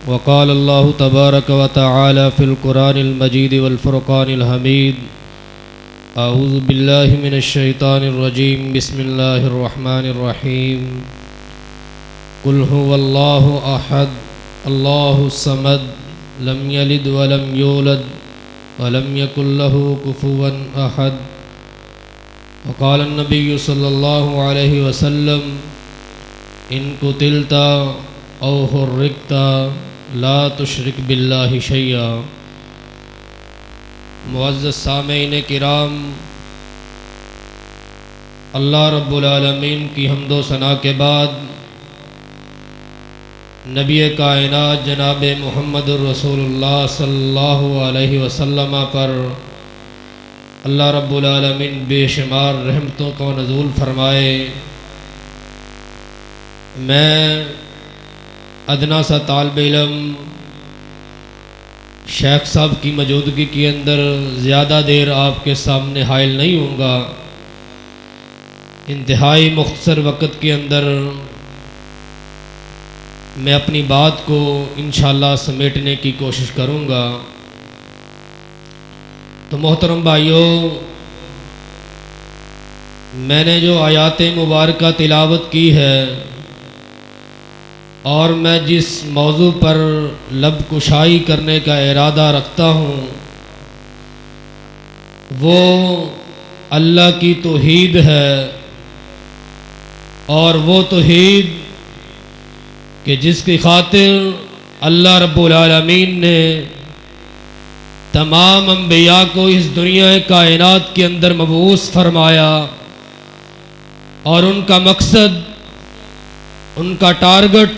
वक़ाल अल्लाहु तबारक व तआला फ़िल क़ुरानिल मजीद वल फ़ुरक़ानिल हमीद। अऊज़ु बिल्लाहि मिनश शैतानिर रजीम। बिस्मिल्लाहिर रहमानिर रहीम। कुल हुवल्लाहु अहद अल्लाहुस समद लम यलिद व लम यूलद व लम यकुल लहू कुफुवन अहद। वक़ाल अन्नबिय्यु सल्लल्लाहु अलैहि वसल्लम इन कुतिलता औ हुर्रिकता ला तुशरिक बिल्लाहि शैया। मुअज़्ज़ज़ सामीन किराम, अल्लाह रब्बुल आलमीन की हम्दो सना के बाद नबी कायनात जनाब मुहम्मदुर रसूलुल्लाह सल्लल्लाहु अलैहि वसल्लम पर अल्लाह रब्बुल आलमीन बेशुमार रहमतों को नज़ूल फरमाए। मैं अदना सा तालिब इल्म शेख साहब की मौजूदगी के अंदर ज़्यादा देर आपके सामने हायल नहीं होऊंगा। इंतहाई मुख्तसर वक़्त के अंदर मैं अपनी बात को इंशाअल्लाह समेटने की कोशिश करूँगा। तो मोहतरम भाइयों, मैंने जो आयात मुबारका तिलावत की है और मैं जिस मौजू पर लब कुशाई करने का इरादा रखता हूँ वो अल्लाह की तौहीद है, और वो तौहीद कि जिसकी खातिर अल्लाह रब्बुल आलमीन ने तमाम अंबिया को इस दुनिया कायनात के अंदर मबऊस फरमाया, और उनका मकसद, उनका टारगेट,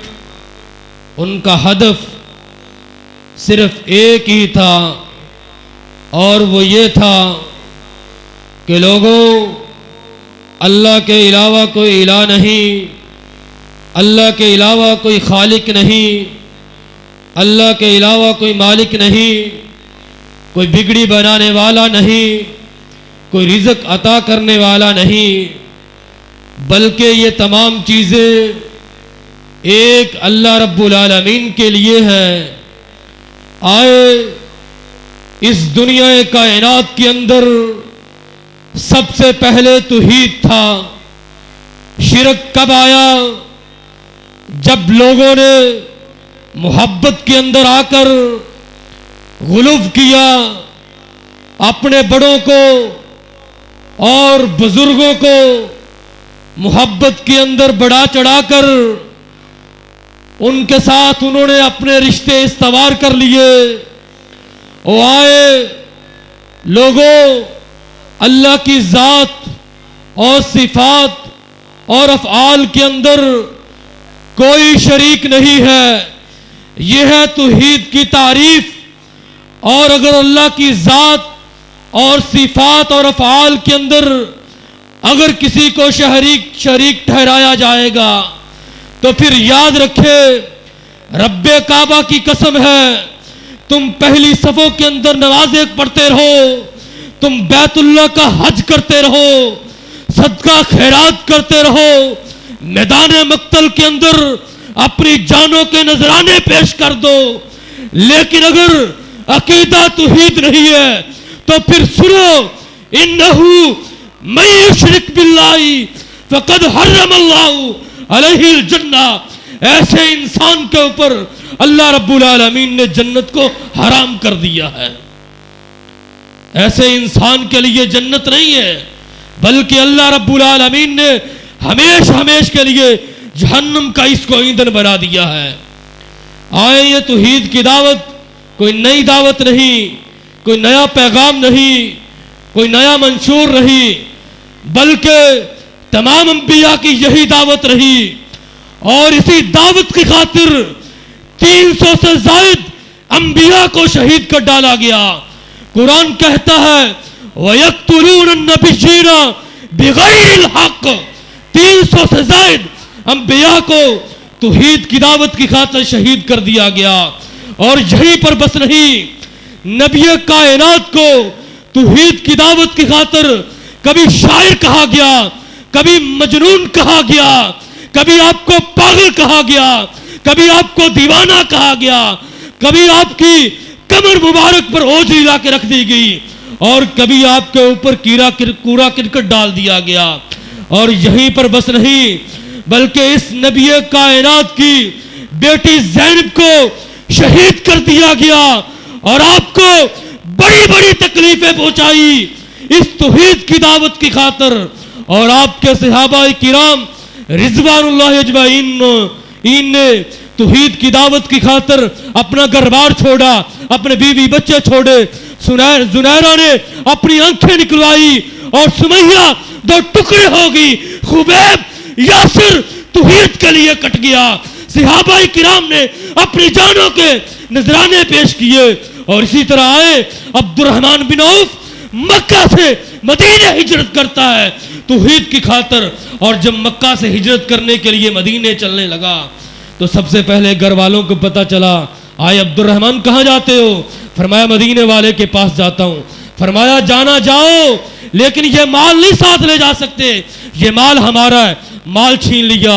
उनका हदफ सिर्फ एक ही था, और वो ये था कि लोगों, अल्लाह के अलावा कोई इलाह नहीं, अल्लाह के अलावा कोई खालिक नहीं, अल्लाह के अलावा कोई मालिक नहीं, कोई बिगड़ी बनाने वाला नहीं, कोई रिज़्क़ अता करने वाला नहीं, बल्कि ये तमाम चीज़ें एक अल्लाह रब्बुल आलमीन के लिए है। आए इस दुनिया कायनात के अंदर सबसे पहले तौहीद था। शिरक कब आया? जब लोगों ने मोहब्बत के अंदर आकर गुलूफ किया, अपने बड़ों को और बुजुर्गों को मोहब्बत के अंदर बढ़ा चढ़ाकर उनके साथ उन्होंने अपने रिश्ते इस्तवार कर लिए। वो आए लोगों, अल्लाह की ज़ात और सिफात और अफ़आल के अंदर कोई शरीक नहीं है, यह है तौहीद की तारीफ। और अगर अल्लाह की ज़ात और सिफात और अफ़आल के अंदर अगर किसी को शरीक ठहराया जाएगा तो फिर याद रखे, रब्बे काबा की कसम है, तुम पहली सफ़ों के अंदर नमाज़ें पढ़ते रहो, तुम बैतुल्लाह का हज करते रहो, सदका खैरात करते रहो, मैदान मक्तल के अंदर अपनी जानों के नजराने पेश कर दो, लेकिन अगर अकीदा तौहीद नहीं है तो फिर सुनो, इन्नहु मन युशरिक बिल्लाहि फक़द हर्रमल्लाहु अलैहिल जन्ना। ऐसे इंसान के ऊपर अल्लाह रब्बुल आलमीन ने जन्नत को हराम कर दिया है। ऐसे इंसान के लिए जन्नत नहीं है, बल्कि अल्लाह रब्बुल आलमीन ने हमेश के लिए जहन्नम का इसको ईंधन बना दिया है। आए ये तौहीद की दावत कोई नई दावत नहीं, कोई नया पैगाम नहीं, कोई नया मंशूर नहीं, बल्कि तमाम अंबिया की यही दावत रही। और इसी दावत की खातिर 300 से ज़ायद अंबिया को शहीद कर डाला गया। कुरान कहता है वयक़्तुलून अन्नबिय्यीना बिग़ैरिल हक़। 300 से ज़ायद अंबिया को तौहीद की दावत की खातिर शहीद कर दिया गया। और यहीं पर बस नहीं, नबी कायनात को तौहीद की दावत की खातिर कभी शायर कहा गया, कभी मजनून कहा गया, कभी आपको पागल कहा गया, कभी आपको दीवाना कहा गया, कभी आपकी कमर मुबारक पर ओझरी ला के रख दी गई, और कभी आपके ऊपर कूड़ा करकट डाल दिया गया। और यहीं पर बस नहीं, बल्कि इस नबी कायनात की बेटी ज़ैनब को शहीद कर दिया गया, और आपको बड़ी बड़ी तकलीफें पहुंचाई इस तौहीद की दावत की खातिर। और आपके सहाबाए किराम रिज़वानुल्लाह अजमईन ने तौहीद की दावत की खातिर अपना घर-बार छोड़ा, अपने बीवी बच्चे छोड़े। जुनैरा ने अपनी आंखें निकलवाई और सुमैया 2 टुकड़े हो गई। खुबैब, यासिर तौहीद के लिए कट गया। सहाबाए किराम ने अपनी जानों के नजराने पेश किए। और इसी तरह आए अब्दुर्रहमान बिन औफ मक्का से मदीने हिजरत करता है तौहीद की खातिर। और जब मक्का से हिजरत करने के लिए मदीने चलने लगा तो सबसे पहले घर वालों को पता चला। आए अब्दुर्रहमान कहाँ जाते हो? फरमाया मदीने वाले के पास जाता हूँ। फरमाया जाना जाओ, लेकिन ये माल नहीं साथ ले जा सकते, ये माल हमारा है। माल छीन लिया।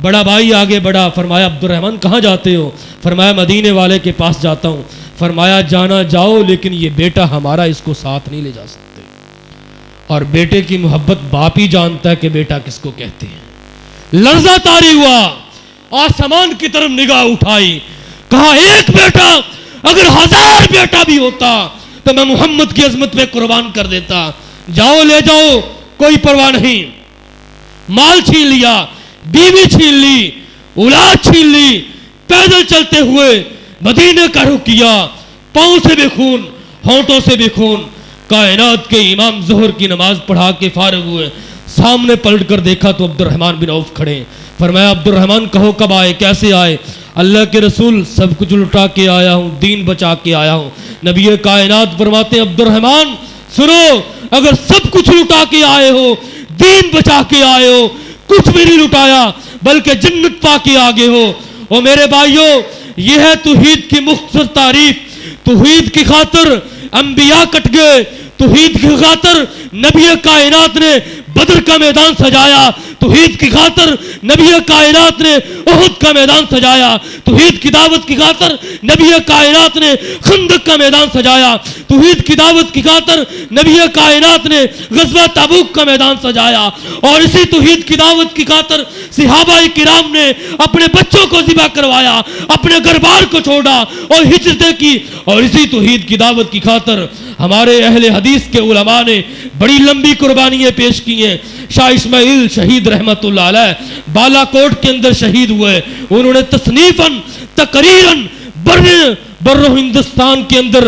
बड़ा भाई आगे बढ़ा। फरमाया अब्दुर्रहमान कहाँ जाते हो? फरमाया मदीने वाले के पास जाता हूँ। फरमाया जाना जाओ, लेकिन ये बेटा हमारा, इसको साथ नहीं ले जा सकते। और बेटे की मोहब्बत बाप ही जानता है कि बेटा किसको कहते हैं। लर्जा तारी हुआ, आसमान की तरफ निगाह उठाई, कहा एक बेटा, अगर 1000 बेटा भी होता तो मैं मोहम्मद की अजमत पे कुर्बान कर देता। जाओ ले जाओ, कोई परवाह नहीं। माल छीन लिया, बीवी छीन ली, औलाद छीन ली। पैदल चलते हुए मदीने का रुख किया। पांव से भी खून, होंठों से भी खून। कायनात के इमाम ज़ोहर की नमाज पढ़ा के फारिग हुए। सामने पलट कर देखा तो अब्दुर्रहमान बिन औफ खड़े। फरमाया अब्दुर्रहमान कहो कब आए, कैसे आए? अल्लाह के रसूल सब कुछ लुटा के आया हूँ, दीन बचा के आया हूँ। नबी कायनात फरमाते अब्दुर्रहमान सुनो, अगर सब कुछ लुटा के आए हो, दीन बचा के आए हो, कुछ भी नहीं लुटाया बल्कि जन्नत पा के आगे हो। और मेरे भाइयों, यह है तौहीद की मुख्तसर तारीफ। तौहीद की खातिर अंबिया कट गए, तौहीद की खातिर नबी कायनात ने बदर का मैदान सजाया, तौहीद की खातिर नबी कायनात ने उहुद का मैदान सजाया, तौहीद की दावत की खातिर नबी कायनात ने खंदक का मैदान सजाया, तौहीद की दावत की खातिर नबी कायनात ने गज़वा तबूक का मैदान सजाया। और इसी तौहीद की दावत की खातिर सहाबाए किराम ने अपने बच्चों को ज़िबा करवाया, अपने घर-बार को छोड़ा और हिजरतें की। और इसी तौहीद की दावत की खातिर हमारे अहले हदीस के उलमा ने बड़ी लंबी कुर्बानियां पेश की हैं। शाह इस्माइल शहीद रहमतुल्लाह अलैह बालाकोट के अंदर शहीद हुए। उन्होंने तसनीफन तकरीरन बर्र हिंदुस्तान के अंदर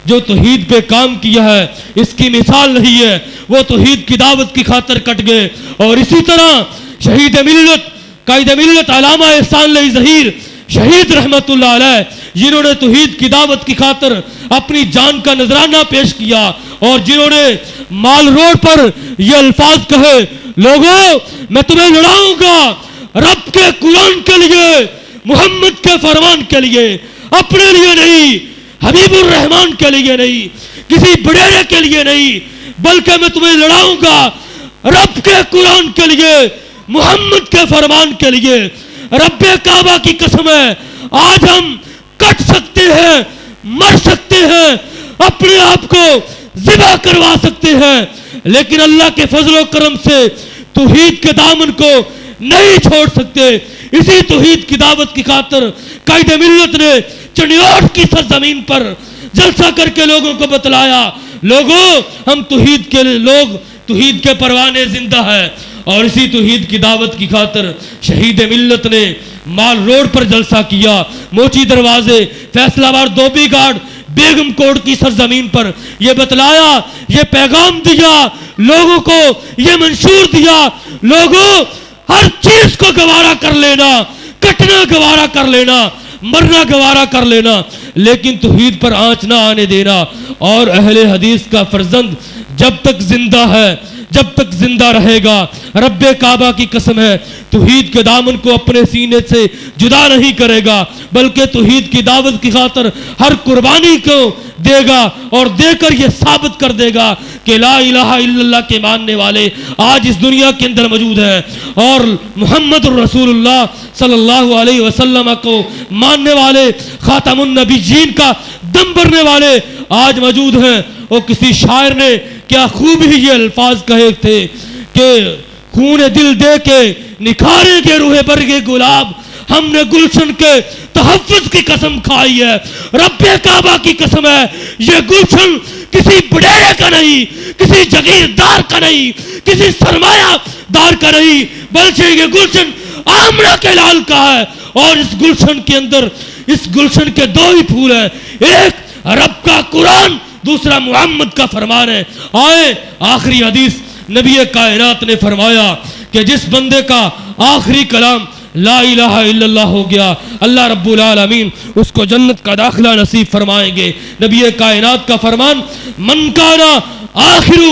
जो तौहीद पे काम किया है, इसकी मिसाल नहीं है। वो तौहीद की दावत की खातिर कट गए। और इसी तरह शहीद मिल्लत कायद मिल्लत अल्लामा एहसान ज़हीर शहीद रहमतुल्लाह अलैह, जिन्होंने तौहीद की दावत की खातिर अपनी जान का नजराना पेश किया और जिन्होंने माल रोड पर ये अल्फाज कहे, लोगों मैं तुम्हें लड़ाऊंगा रब के कुरान के लिए, मोहम्मद के फरमान के लिए, अपने लिए नहीं, हबीबुर रहमान के लिए नहीं, किसी बड़ेरे के लिए नहीं, बल्कि मैं तुम्हें लड़ाऊंगा रब के कुरान के लिए, मोहम्मद के फरमान के लिए। रब्बे काबा की कसम है, आज हम कट सकते हैं, मर सकते हैं, अपने आप को ज़िबा करवा सकते हैं, लेकिन अल्लाह के फजलो करम से तौहीद के दामन को नहीं छोड़ सकते। इसी तौहीद की दावत की खातिर कायदे मिल्लत ने चनियोट की सरजमीन पर जलसा करके लोगों को बतलाया, लोगों हम तौहीद के लोग, तौहीद के परवाने जिंदा है। और इसी तौहीद की दावत की खातिर शहीद मिल्लत ने माल रोड पर जलसा किया, मोची दरवाजे, फैसलाबाद, धोबी घाट, बेगम कोट की सरजमीन पर यह बतलाया, यह पैगाम दिया लोगों को, यह मंशूर दिया, लोगों हर चीज को गवारा कर लेना, कटना गवारा कर लेना, मरना गवारा कर लेना, लेकिन तौहीद पर आंच ना आने देना। और अहले हदीस का फर्जंद जब तक जिंदा है, जब तक जिंदा रहेगा, रब्बे काबा की कसम है, तौहीद के दामन को अपने सीने से जुदा नहीं करेगा, बल्कि तौहीद की दावत की खातिर हर कुर्बानी को देगा और देकर यह साबित कर देगा कि ला इलाहा इल्लल्लाह के मानने वाले आज इस दुनिया के अंदर मौजूद हैं और मोहम्मद रसूलुल्लाह सल्लल्लाहु अलैहि वसल्लम को मानने वाले, खातमुन नबीयीन का दम भरने वाले आज मौजूद हैं। और किसी शायर ने क्या खूब ही ये अल्फाज कहे थे कि खून दिल दे के निखारेंगे रूहे पर के गुलाब, हमने गुलशन के तहफ़्फ़ुज़ की कसम खाई है, रब्बे काबा की कसम है, ये गुलशन किसी बुढ़ेरे का नहीं, किसी जगीरदार का नहीं, किसी सरमायादार का नहीं, बल्कि ये गुलशन आमना के लाल का है। और इस गुलशन के अंदर, इस गुलशन के दो ही फूल हैं, एक रब का कुरान, दूसरा मोहम्मद का फरमान है। आए आखिरी हदीस नबी कायनात ने फरमाया कि जिस बंदे का आखिरी कलाम ला इलाहा इल्लल्लाह हो गया, अल्लाह रब्बुल आलमीन उसको जन्नत का दाखिला नसीब फरमाएंगे। नबी कायनात का फरमान, मन काना आखिरु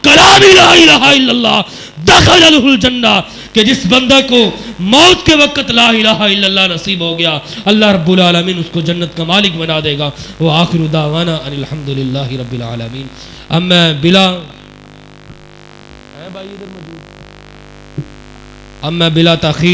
कलामी ला इलाहा इल्लल्लाह दखलहुल जन्नह, कि जिस बंदा को मौत के वक्त ला इलाहा इल्लल्लाह नसीब हो गया, अल्लाह रब्बुल आलमीन उसको जन्नत का मालिक बना देगा। वो आखिरु दावाना अनिल हम्दुलिल्लाहि रब्बिल आलमीन। अब मैं बिला ताखीर